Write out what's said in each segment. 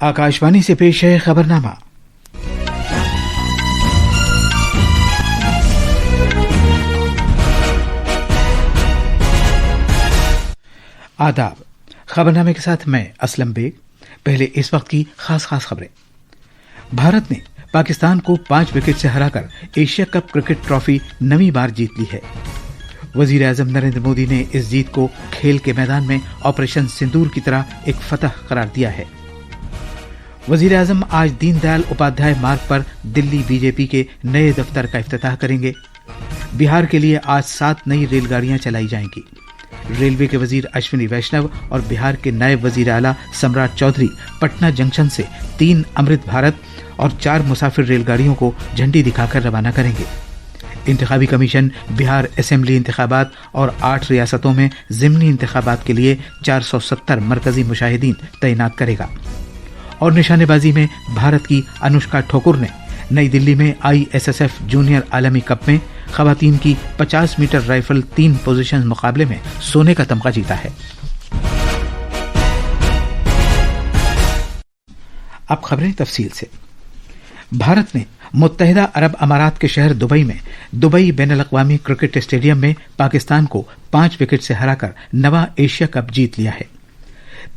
आकाशवाणी से पेश है खबरनामा। आदाब। खबरनामे के साथ मैं असलम बेग। पहले इस वक्त की खास खबरें। भारत ने पाकिस्तान को 5 विकेट से हराकर एशिया कप क्रिकेट ट्रॉफी 9वीं बार जीत ली है। वजीर आजम नरेंद्र मोदी ने इस जीत को खेल के मैदान में ऑपरेशन सिंदूर की तरह एक फतह करार दिया है। वजीर आजम आज दीनदयाल उपाध्याय मार्ग पर दिल्ली बीजेपी के नए दफ्तर का इफ्तिताह करेंगे। बिहार के लिए आज 7 नई रेलगाड़ियां चलाई जाएंगी। रेलवे के वजीर अश्विनी वैष्णव और बिहार के नायब वजीर आला सम्राट चौधरी पटना जंक्शन से 3 अमृत भारत और 4 मुसाफिर रेलगाड़ियों को झंडी दिखाकर रवाना करेंगे। इंतखाबी कमीशन बिहार असेंबली इंतखाबात और 8 रियासतों में ज़िमनी इंतखाबात के लिए 470 मरकजी मुशाहिदीन तैनात करेगा। और निशानेबाजी में भारत की अनुष्का ठाकुर ने नई दिल्ली में ISSF जूनियर आलमी कप में खवातीन की 50 मीटर राइफल 3 पोजीशन मुकाबले में सोने का तमगा जीता है। अब खबरें तफसील से। भारत ने मुत्तहिदा अरब अमारात के शहर दुबई में दुबई बैनुल-अक़वामी क्रिकेट स्टेडियम में पाकिस्तान को 5 विकेट से हराकर 9वां एशिया कप जीत लिया है।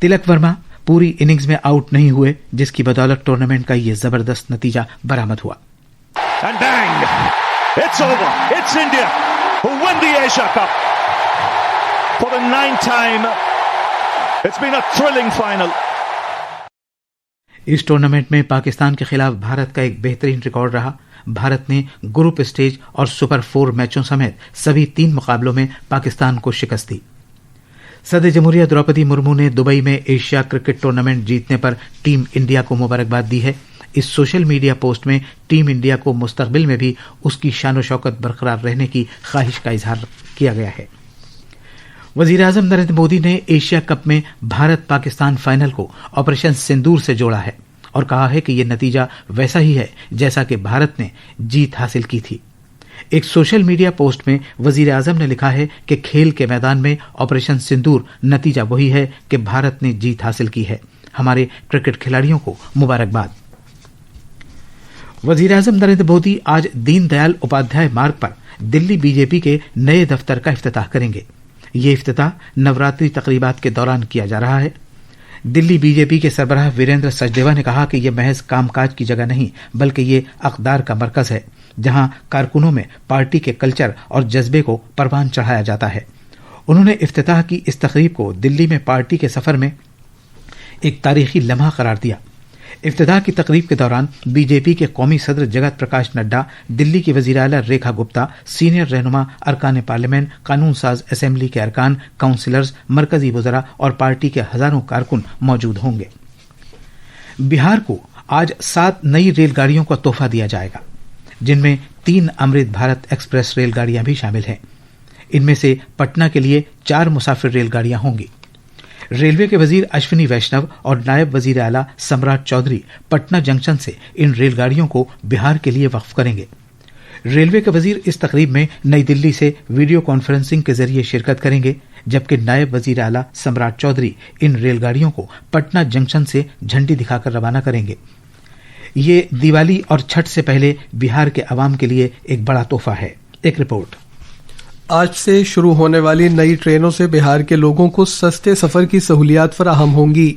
तिलक वर्मा पूरी इनिंग्स में आउट नहीं हुए, जिसकी बदौलत टूर्नामेंट का ये जबरदस्त नतीजा बरामद हुआ। And bang! It's over. It's India who win the Asia Cup for the 9th time. It's been a thrilling final. इस टूर्नामेंट में पाकिस्तान के खिलाफ भारत का एक बेहतरीन रिकॉर्ड रहा। भारत ने ग्रुप स्टेज और सुपर 4 मैचों समेत सभी 3 मुकाबलों में पाकिस्तान को शिकस्त दी। सदर जमहूरिया द्रौपदी मुर्मू ने दुबई में एशिया क्रिकेट टूर्नामेंट जीतने पर टीम इंडिया को मुबारकबाद दी है। इस सोशल मीडिया पोस्ट में टीम इंडिया को मुस्तकबिल में भी उसकी शान शौकत बरकरार रहने की ख्वाहिश का इजहार किया गया है। वजीर आजम नरेंद्र मोदी ने एशिया कप में भारत पाकिस्तान फाइनल को ऑपरेशन सिंदूर से जोड़ा है और कहा है कि यह नतीजा वैसा ही है जैसा कि भारत ने जीत हासिल की थी। एक सोशल मीडिया पोस्ट में वजीर आजम ने लिखा है कि खेल के मैदान में ऑपरेशन सिंदूर नतीजा वही है कि भारत ने जीत हासिल की है। हमारे क्रिकेट खिलाड़ियों को मुबारकबाद। वजीर आजम नरेंद्र मोदी आज दीनदयाल उपाध्याय मार्ग पर दिल्ली बीजेपी के नए दफ्तर का इफ्तिताह करेंगे। ये इफ्तिताह नवरात्रि तकरीबात के दौरान किया जा रहा है। दिल्ली बीजेपी के सरबराह वीरेंद्र सचदेवा ने कहा कि यह महज कामकाज की जगह नहीं, बल्कि ये अक़दार का मरकज है, जहां कारकुनों में पार्टी के कल्चर और जज्बे को परवान चढ़ाया जाता है। उन्होंने इफ्तिताह की इस तकरीब को दिल्ली में पार्टी के सफर में एक तारीखी लम्हा करार दिया। इफ्तिताह की तकरीब के दौरान बीजेपी के कौमी सदर जगत प्रकाश नड्डा, दिल्ली की वज़ीर आला रेखा गुप्ता, सीनियर रहनुमा अरकान पार्लियामेंट, कानून साज असेंबली के अरकान, काउंसिलर्स, मरकजी वज़रा और पार्टी के हजारों कारकुन मौजूद होंगे। बिहार को आज 7 नई रेलगाड़ियों का तोहफा दिया जाएगा, जिनमें 3 अमृत भारत एक्सप्रेस रेलगाड़ियां भी शामिल हैं। इनमें से पटना के लिए 4 मुसाफिर रेलगाड़ियां होंगी। रेलवे के वजीर अश्विनी वैष्णव और नायब वजीर आला सम्राट चौधरी पटना जंक्शन से इन रेलगाड़ियों को बिहार के लिए वक्फ करेंगे। रेलवे के वजीर इस तकरीब में नई दिल्ली से वीडियो कॉन्फ्रेंसिंग के जरिए शिरकत करेंगे, जबकि नायब वजीर आला सम्राट चौधरी इन रेलगाड़ियों को पटना जंक्शन से झंडी दिखाकर रवाना करेंगे। ये दिवाली और छठ से पहले बिहार के अवाम के लिए एक बड़ा तोहफा है। एक रिपोर्ट। आज से शुरू होने वाली नई ट्रेनों से बिहार के लोगों को सस्ते सफर की सहूलियात फराहम होंगी।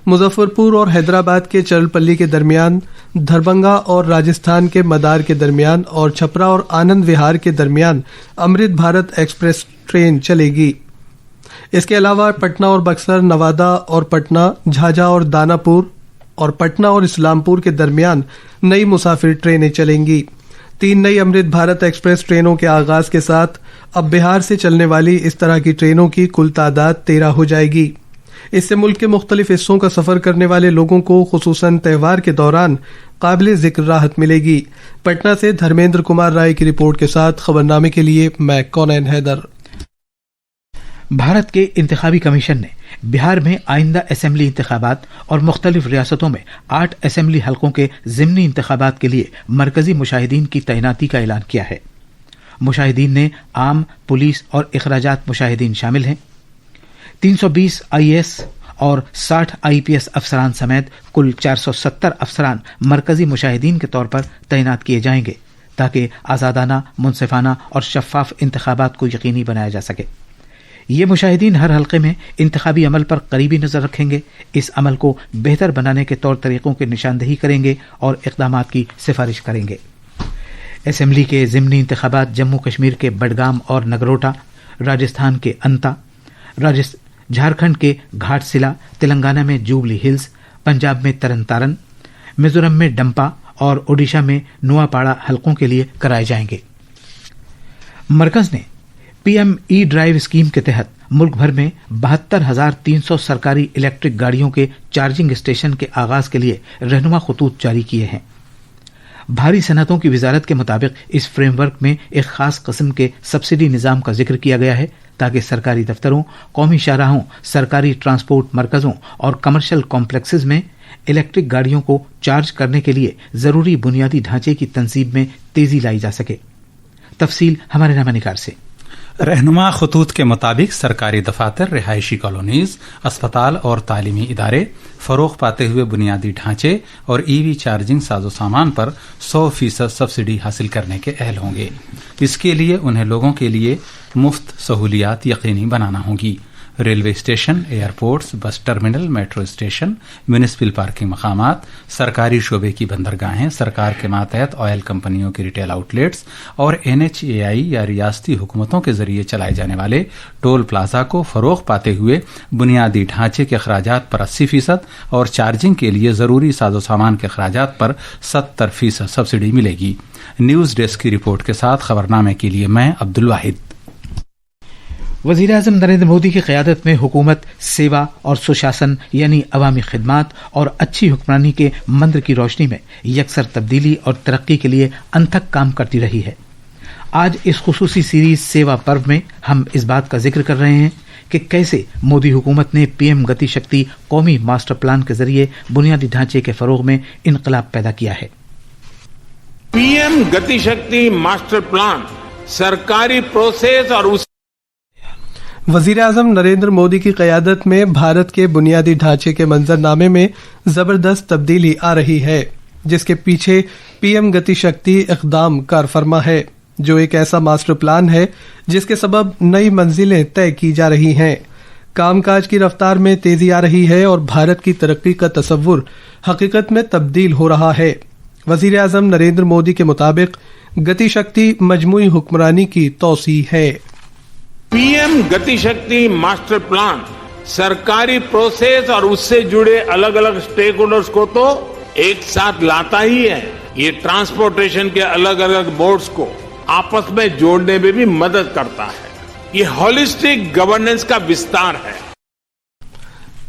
मुजफ्फरपुर और हैदराबाद के चरलपल्ली के दरमियान, दरभंगा और राजस्थान के मदार के दरमियान और छपरा और आनंद विहार के दरमियान अमृत भारत एक्सप्रेस ट्रेन चलेगी। इसके अलावा पटना और बक्सर, नवादा और पटना, झाझा और दानापुर और पटना और इस्लामपुर के दरमियान नई मुसाफिर ट्रेनें चलेंगी। 3 नई अमृत भारत एक्सप्रेस ट्रेनों के आगाज के साथ अब बिहार से चलने वाली इस तरह की ट्रेनों की कुल तादाद 13 हो जाएगी। इससे मुल्क के मुख्तलिफ हिस्सों का सफर करने वाले लोगों को खुसूसन त्यौहार के दौरान काबिल जिक्र राहत मिलेगी। पटना से धर्मेंद्र कुमार राय की रिपोर्ट के साथ खबरनामे के लिए मैं कौनैन हैदर। भारत के इंतखाबी कमीशन ने बिहार में आइंदा असेंबली इंतखाबात और मुख्तलिफ रियासतों में 8 असेंबली हलकों के ज़िमनी इंतखाबात के लिए मरकजी मुशाहिदीन की तैनाती का ऐलान किया है। मुशाहिदीन में आम, पुलिस और इखराजात मुशाहिदीन शामिल हैं। 320 IAS اور 60 IPS افسران سمیت کل 470 افسران مرکزی مشاہدین کے طور پر تعینات کیے جائیں گے تاکہ آزادانہ، منصفانہ اور شفاف انتخابات کو یقینی بنایا جا سکے۔ یہ مشاہدین ہر حلقے میں انتخابی عمل پر قریبی نظر رکھیں گے، اس عمل کو بہتر بنانے کے طور طریقوں کی نشاندہی کریں گے اور اقدامات کی سفارش کریں گے۔ اسمبلی کے ضمنی انتخابات جموں کشمیر کے بڈگام اور نگروٹا، راجستھان کے انتا، جھارکھنڈ کے گھاٹ سلا، تلنگانہ میں جوبلی ہلز، پنجاب میں ترن تارن، میزورم میں ڈمپا اور اوڈیشہ میں نواپاڑا حلقوں کے لیے کرائے جائیں گے۔ مرکز نے PM ای-ڈرائیو اسکیم کے تحت ملک بھر میں 72,300 سرکاری الیکٹرک گاڑیوں کے چارجنگ اسٹیشن کے آغاز کے لیے رہنما خطوط جاری کیے ہیں۔ بھاری صنعتوں کی وزارت کے مطابق اس فریم ورک میں ایک خاص قسم کے سبسڈی نظام کا ذکر کیا گیا ہے تاکہ سرکاری دفتروں، قومی شاہراہوں، سرکاری ٹرانسپورٹ مرکزوں اور کمرشل کمپلیکسز میں الیکٹرک گاڑیوں کو چارج کرنے کے لیے ضروری بنیادی ڈھانچے کی تنصیب میں تیزی لائی جا سکے۔ تفصیل ہمارے نامہ نگار سے۔ رہنما خطوط کے مطابق سرکاری دفاتر، رہائشی کالونیز، اسپتال اور تعلیمی ادارے فروغ پاتے ہوئے بنیادی ڈھانچے اور EV چارجنگ ساز و سامان پر 100% سبسڈی حاصل کرنے کے اہل ہوں گے۔ اس کے لیے انہیں لوگوں کے لیے مفت سہولیات یقینی بنانا ہوں گی۔ ریلوے اسٹیشن، ایئرپورٹس، بس terminal, metro station, municipal parking مقامات، سرکاری شعبے کی بندرگاہیں، سرکار کے ماتحت آئل کمپنیوں کی ریٹیل آؤٹ لیٹس اور NHAI یا ریاستی حکومتوں کے ذریعے چلائے جانے والے ٹول پلازا کو فروغ پاتے ہوئے بنیادی ڈھانچے کے اخراجات پر 80% اور چارجنگ کے لیے ضروری ساز و سامان کے اخراجات پر 70% سبسڈی ملے گی۔ نیوز ڈیسک کی رپورٹ کے ساتھ خبرنامے کے لیے میں عبد الواحد۔ وزیر اعظم نریندر مودی کی قیادت میں حکومت سیوا اور سشاسن یعنی عوامی خدمات اور اچھی حکمرانی کے منتر کی روشنی میں یکسر تبدیلی اور ترقی کے لیے انتھک کام کرتی رہی ہے۔ آج اس خصوصی سیریز سیوا پرو میں ہم اس بات کا ذکر کر رہے ہیں کہ کیسے مودی حکومت نے PM گتی شکتی قومی ماسٹر پلان کے ذریعے بنیادی ڈھانچے کے فروغ میں انقلاب پیدا کیا ہے۔ PM Gati Shakti master plan سرکاری پروسیس اور اس وزیر اعظم نریندر مودی کی قیادت میں بھارت کے بنیادی ڈھانچے کے منظرنامے میں زبردست تبدیلی آ رہی ہے، جس کے پیچھے PM گتی شکتی اقدام کار فرما ہے، جو ایک ایسا ماسٹر پلان ہے جس کے سبب نئی منزلیں طے کی جا رہی ہیں، کام کاج کی رفتار میں تیزی آ رہی ہے اور بھارت کی ترقی کا تصور حقیقت میں تبدیل ہو رہا ہے۔ وزیر اعظم نریندر مودی کے مطابق گتی شکتی مجموعی حکمرانی کی توسیع ہے۔ PM Gati Shakti master plan سرکاری پروسیس اور اس سے جڑے الگ الگ سٹیک ہولڈرز کو تو ایک ساتھ لاتا ہی ہے، یہ ٹرانسپورٹیشن کے الگ الگ بورڈز کو آپس میں جوڑنے میں بھی مدد کرتا ہے، یہ ہولسٹک گورننس کا وستار ہے۔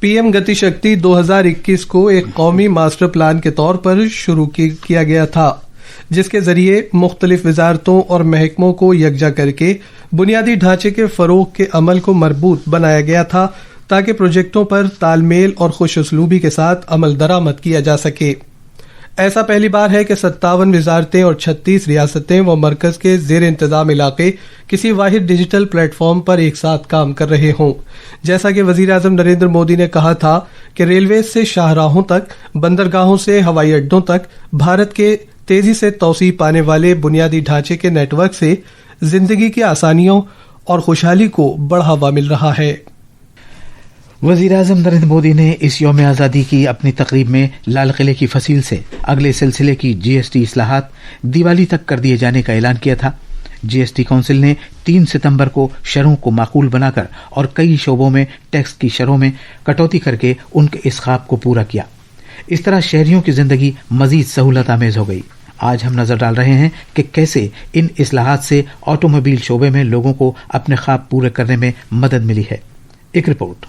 PM گتی شکتی 2021 کو ایک قومی ماسٹر پلان کے طور پر شروع کیا گیا تھا، جس کے ذریعے مختلف وزارتوں اور محکموں کو یکجا کر کے بنیادی ڈھانچے کے فروغ کے عمل کو مربوط بنایا گیا تھا تاکہ پروجیکٹوں پر تال میل اور خوش اسلوبی کے ساتھ عمل درآمد کیا جا سکے۔ ایسا پہلی بار ہے کہ 57 وزارتیں اور 36 ریاستیں و مرکز کے زیر انتظام علاقے کسی واحد ڈیجیٹل پلیٹ فارم پر ایک ساتھ کام کر رہے ہوں۔ جیسا کہ وزیر اعظم نریندر مودی نے کہا تھا کہ ریلوے سے شاہراہوں تک، بندرگاہوں سے ہوائی اڈوں تک، بھارت کے تیزی سے توسیع پانے والے بنیادی ڈھانچے کے نیٹ ورک سے زندگی کی آسانیوں اور خوشحالی کو بڑھاوا مل رہا ہے۔ وزیر اعظم نریندر مودی نے اس یوم آزادی کی اپنی تقریب میں لال قلعے کی فصیل سے اگلے سلسلے کی GST اصلاحات دیوالی تک کر دیے جانے کا اعلان کیا تھا۔ GST کونسل نے 3 ستمبر کو شرحوں کو معقول بنا کر اور کئی شعبوں میں ٹیکس کی شرحوں میں کٹوتی کر کے ان کے اس خواب کو پورا کیا۔ اس طرح شہریوں کی زندگی مزید سہولت آمیز ہو گئی۔ آج ہم نظر ڈال رہے ہیں کہ کیسے ان اصلاحات سے آٹوموبائل شعبے میں لوگوں کو اپنے خواب پورے کرنے میں مدد ملی ہے۔ ایک رپورٹ۔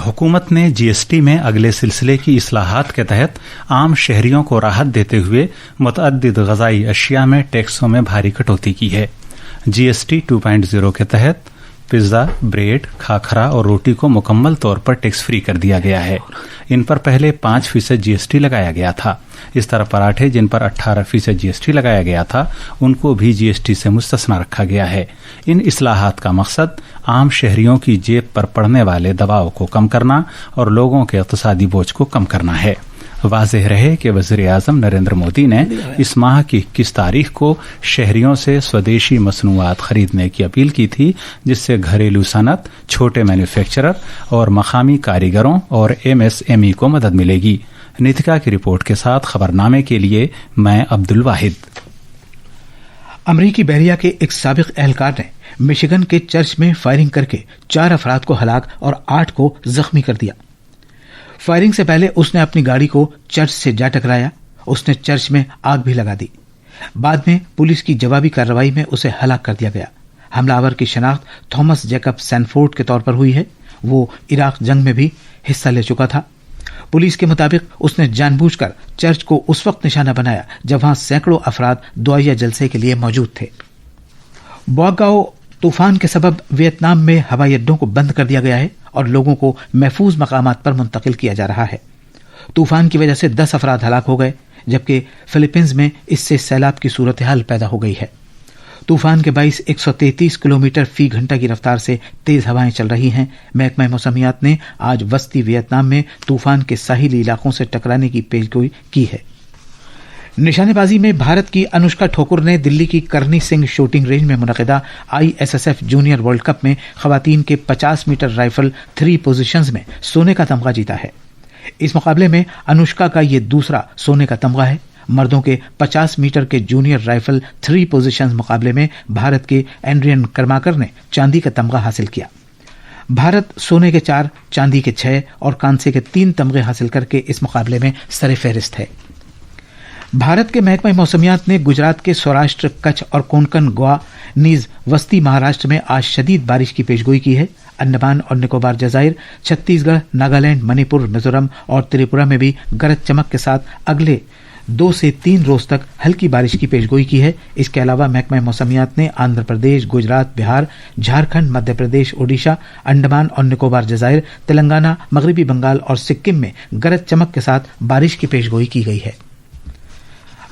حکومت نے GST میں اگلے سلسلے کی اصلاحات کے تحت عام شہریوں کو راحت دیتے ہوئے متعدد غذائی اشیاء میں ٹیکسوں میں بھاری کٹوتی کی ہے۔ GST 2.0 کے تحت पिज्जा, ब्रेड, खाखरा और रोटी को मुकम्मल तौर पर टैक्स फ्री कर दिया गया है। इन पर पहले 5% जीएसटी लगाया गया था। इस तरह पराठे जिन पर 18% जीएसटी लगाया गया था उनको भी जीएसटी से मुस्तस्ना रखा गया है। इन इस्लाहात का मकसद आम शहरियों की जेब पर पड़ने वाले दबाव को कम करना और लोगों के इक़्तिसादी बोझ को कम करना है। वाज़ेह रहे कि वज़ीर-ए-आज़म नरेंद्र मोदी ने इस माह की 21 तारीख को शहरियों से स्वदेशी मसनूआत खरीदने की अपील की थी, जिससे घरेलू सनत, छोटे मैन्युफैक्चरर और मकामी कारीगरों और MSME को मदद मिलेगी। नितिका की रिपोर्ट के साथ खबरनामे के लिए मैं अब्दुल वाहिद। अमरीकी बहरिया के एक साबिक एहलकार ने मिशिगन के चर्च में फायरिंग करके 4 अफराद को हलाक और 8 को जख्मी कर दिया। फायरिंग से पहले उसने अपनी गाड़ी को चर्च से जा टकराया। उसने चर्च में आग भी लगा दी। बाद में पुलिस की जवाबी कार्रवाई में उसे हलाक कर दिया गया। हमलावर की शनाख्त थॉमस जैकब सैनफोर्ड के तौर पर हुई है। वो इराक जंग में भी हिस्सा ले चुका था। पुलिस के मुताबिक उसने जानबूझकर चर्च को उस वक्त निशाना बनाया जब वहां सैकड़ों अफराद दुआया जलसे के लिए मौजूद थे। बोआगाओ तूफान के सबब वियतनाम में हवाई अड्डों को बंद कर दिया गया है और लोगों को महफूज मकामात पर मुंतकिल किया जा रहा है। तूफान की वजह से 10 अफराद हलाक हो गए, जबकि फिलीपींस में इससे सैलाब की सूरत हाल पैदा हो गई है। तूफान के बाइस 133 किलोमीटर फी घंटा की रफ्तार से तेज हवाएं चल रही हैं। महकमा मौसमियात ने आज वस्ती वियतनाम में तूफान के साहिली इलाकों से टकराने की पेशगोई की है। निशानेबाजी में भारत की अनुष्का ठाकुर ने दिल्ली की करनी सिंह शूटिंग रेंज में मुनक़िदा ISSF जूनियर वर्ल्ड कप में खवातीन के 50 मीटर राइफल 3 पोजीशंस में सोने का तमगा जीता है। इस मुकाबले में अनुष्का का ये दूसरा सोने का तमगा है। मर्दों के 50 मीटर के जूनियर राइफल 3 पोजीशंस मुकाबले में भारत के एंड्रियन कर्माकर ने चांदी का तमगा हासिल किया। भारत सोने के 4, चांदी के 6 और कांसे के 3 तमगे हासिल करके इस मुकाबले में सरे फहरिस्त है। भारत के महकमा मौसमियात ने गुजरात के सौराष्ट्र, कच्छ और कोंकण, गोवा नीज वस्ती महाराष्ट्र में आज शदीद बारिश की पेशगोई की है। अंडमान और निकोबार जजायर, छत्तीसगढ़, नागालैंड, मणिपुर, मिजोरम और त्रिपुरा में भी गरज चमक के साथ अगले 2 से 3 रोज तक हल्की बारिश की पेशगोई की है। इसके अलावा महकमा मौसमियात ने आंध्र प्रदेश, गुजरात, बिहार, झारखंड, मध्य प्रदेश, ओडिशा, अंडमान और निकोबार जजायर, तेलंगाना, मगरबी बंगाल और सिक्किम में गरज चमक के साथ बारिश की पेशगोई की गई है।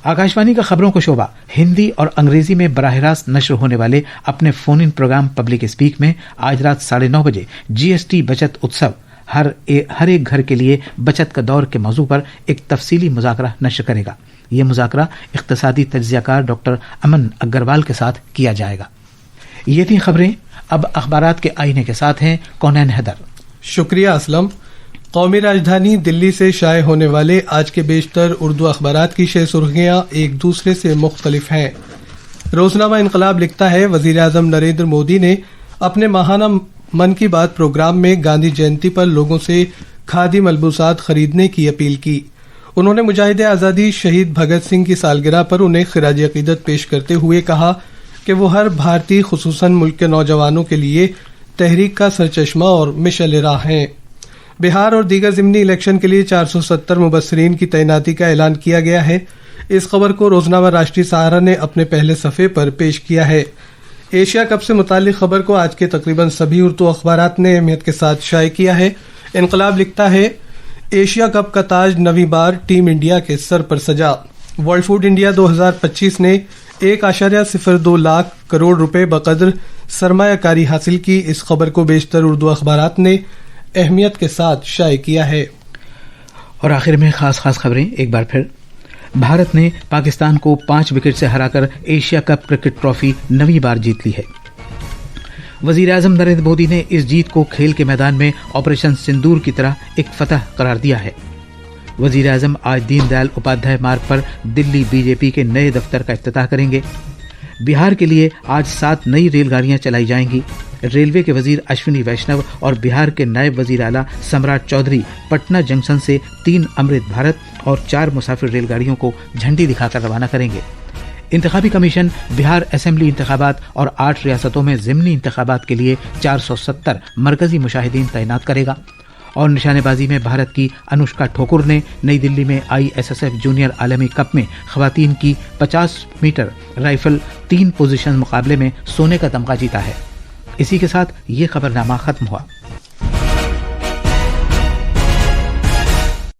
आकाशवाणी का खबरों का शोबा हिंदी और अंग्रेजी में बराह रास्त नश्र होने वाले अपने phone in program public speak में आज रात 9:30 बजे GST बचत उत्सव हर एक घर के लिए बचत का दौर के मौजू पर एक तफसीली मुज़ाकरा नश्र करेगा। यह मुज़ाकरा इक़्तिसादी तज्ज़ियाकार डॉक्टर अमन अग्रवाल के साथ किया जाएगा। ये थी खबरें। अब अखबारात के आईने के साथ हैं कौनैन हैदर। शुक्रिया असलम। कौमी राजधानी दिल्ली से शाये होने वाले आज के बेशतर उर्दू अखबारात की 6 सुर्खियां एक दूसरे से मुख्तलिफ हैं। रोजनामा इनकलाब लिखता है, वज़ीर-ए-आज़म नरेंद्र मोदी ने अपने माहाना मन की बात प्रोग्राम में गांधी जयंती पर लोगों से खादी मलबूसात खरीदने की अपील की। उन्होंने मुजाहिद आज़ादी शहीद भगत सिंह की सालगिरह पर उन्हें खिराज अकीदत पेश करते हुए कहा कि वो हर भारतीय, खुसूसन मुल्क के नौजवानों के लिए तहरीक का सरचश्मा और मिशल राह हैं। बिहार और दीगर ज़िमनी इलेक्शन के लिए 470 मुबस्सरीन की तैनाती का ऐलान किया गया है। इस खबर को रोजनामा राष्ट्रीय सहारा ने अपने पहले सफ़े पर पेश किया है। एशिया कप से मुतालिक खबर को आज के तकरीबन सभी उर्दू अखबारात ने अहमियत के साथ शाये किया है। इनकलाब लिखता है, एशिया कप का ताज नवीं बार टीम इंडिया के सर पर सजा। वर्ल्ड फूड इंडिया 2025 ने 1.02 लाख करोड़ रुपए बकदर सरमायाकारी हासिल की। इस खबर को बेशतर उर्दू अखबारात ने अहमियत के साथ शाये किया है। और आखिर में खास खबरें एक बार फिर। भारत ने पाकिस्तान को 5 विकेट से हराकर एशिया कप क्रिकेट ट्रॉफी नवीं बार जीत ली है। वज़ीर-ए-आज़म नरेंद्र मोदी ने इस जीत को खेल के मैदान में ऑपरेशन सिंदूर की तरह एक फतह करार दिया है। वज़ीर-ए-आज़म आज दीनदयाल उपाध्याय मार्ग पर दिल्ली बीजेपी के नए दफ्तर का इफ्तिताह करेंगे। बिहार के लिए आज 7 नई रेलगाड़ियां चलाई जाएंगी। रेलवे के वजीर अश्विनी वैष्णव और बिहार के नायब वजीर आला सम्राट चौधरी पटना जंक्शन से 3 अमृत भारत और 4 मुसाफिर रेलगाड़ियों को झंडी दिखाकर रवाना करेंगे। इंतखाबी कमीशन बिहार असेंबली इंतखाबात और 8 रियासतों में ज़िमनी इंतखाबात के लिए 470 मरकजी मुशाहिदीन तैनात करेगा। और निशानेबाजी में भारत की अनुष्का ठाकुर ने नई दिल्ली में ISSF जूनियर आलमी कप में खवातीन की 50 मीटर राइफल 3 पोजीशन मुकाबले में सोने का तमगा जीता है। اسی کے ساتھ یہ خبرنامہ ختم ہوا۔